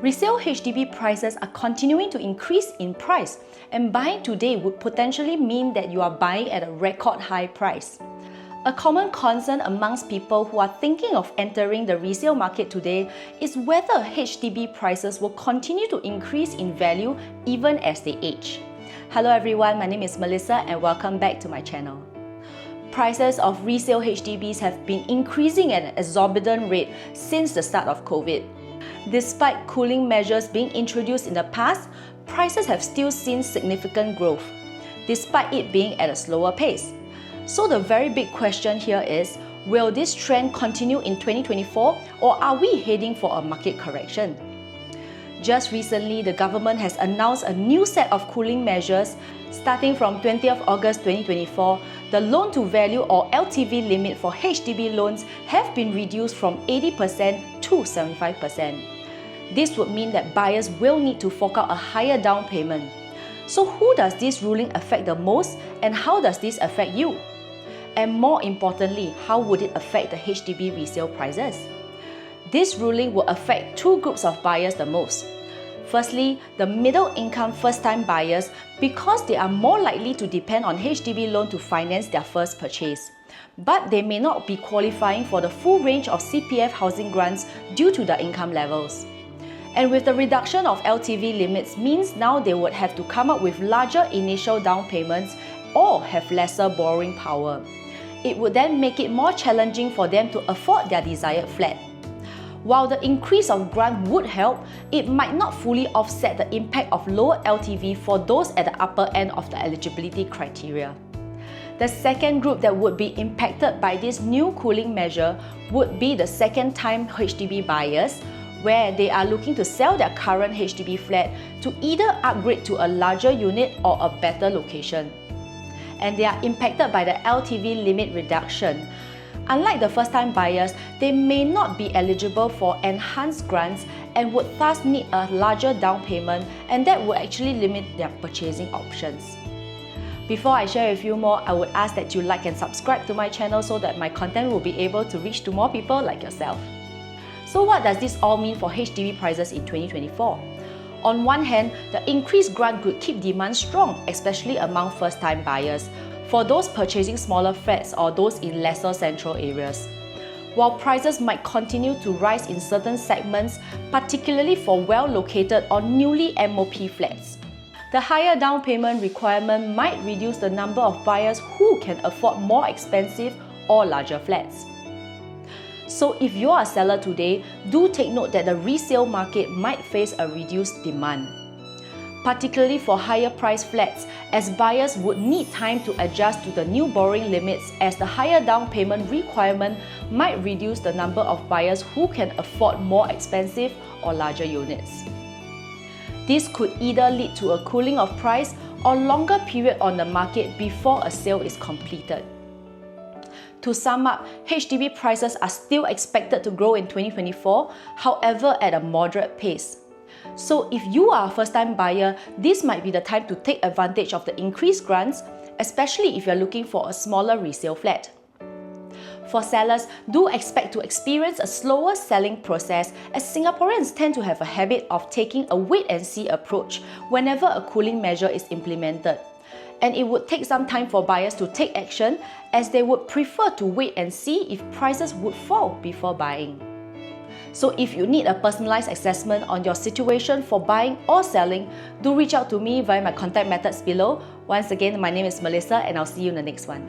Resale HDB prices are continuing to increase in price, and buying today would potentially mean that you are buying at a record high price. A common concern amongst people who are thinking of entering the resale market today is whether HDB prices will continue to increase in value even as they age. Hello everyone, my name is Melissa and welcome back to my channel. Prices of resale HDBs have been increasing at an exorbitant rate since the start of COVID. Despite cooling measures being introduced in the past, prices have still seen significant growth, despite it being at a slower pace. So the very big question here is, will this trend continue in 2024 or are we heading for a market correction? Just recently, the government has announced a new set of cooling measures. Starting from 20th August 2024, the loan-to-value or LTV limit for HDB loans have been reduced from 80% to 75%. This would mean that buyers will need to fork out a higher down payment. So who does this ruling affect the most and how does this affect you? And more importantly, how would it affect the HDB resale prices? This ruling will affect two groups of buyers the most. Firstly, the middle-income first-time buyers, because they are more likely to depend on HDB loan to finance their first purchase. But they may not be qualifying for the full range of CPF housing grants due to their income levels. And with the reduction of LTV limits means now they would have to come up with larger initial down payments or have lesser borrowing power. It would then make it more challenging for them to afford their desired flat. While the increase of grant would help, it might not fully offset the impact of lower LTV for those at the upper end of the eligibility criteria. The second group that would be impacted by this new cooling measure would be the second-time HDB buyers, where they are looking to sell their current HDB flat to either upgrade to a larger unit or a better location. And they are impacted by the LTV limit reduction. Unlike the first-time buyers, they may not be eligible for enhanced grants and would thus need a larger down payment, and that would actually limit their purchasing options. Before I share with you more, I would ask that you like and subscribe to my channel so that my content will be able to reach to more people like yourself. So what does this all mean for HDB prices in 2024? On one hand, the increased grant could keep demand strong, especially among first-time buyers, for those purchasing smaller flats or those in lesser central areas. While prices might continue to rise in certain segments, particularly for well-located or newly MOP flats. The higher down payment requirement might reduce the number of buyers who can afford more expensive or larger flats. So if you are a seller today, do take note that the resale market might face a reduced demand, particularly for higher priced flats, as buyers would need time to adjust to the new borrowing limits, as the higher down payment requirement might reduce the number of buyers who can afford more expensive or larger units. This could either lead to a cooling of price or longer period on the market before a sale is completed. To sum up, HDB prices are still expected to grow in 2024, however at a moderate pace. So if you are a first-time buyer, this might be the time to take advantage of the increased grants, especially if you are looking for a smaller resale flat. For sellers, do expect to experience a slower selling process, as Singaporeans tend to have a habit of taking a wait-and-see approach whenever a cooling measure is implemented. And it would take some time for buyers to take action, as they would prefer to wait and see if prices would fall before buying. So if you need a personalized assessment on your situation for buying or selling, do reach out to me via my contact methods below. Once again, my name is Melissa and I'll see you in the next one.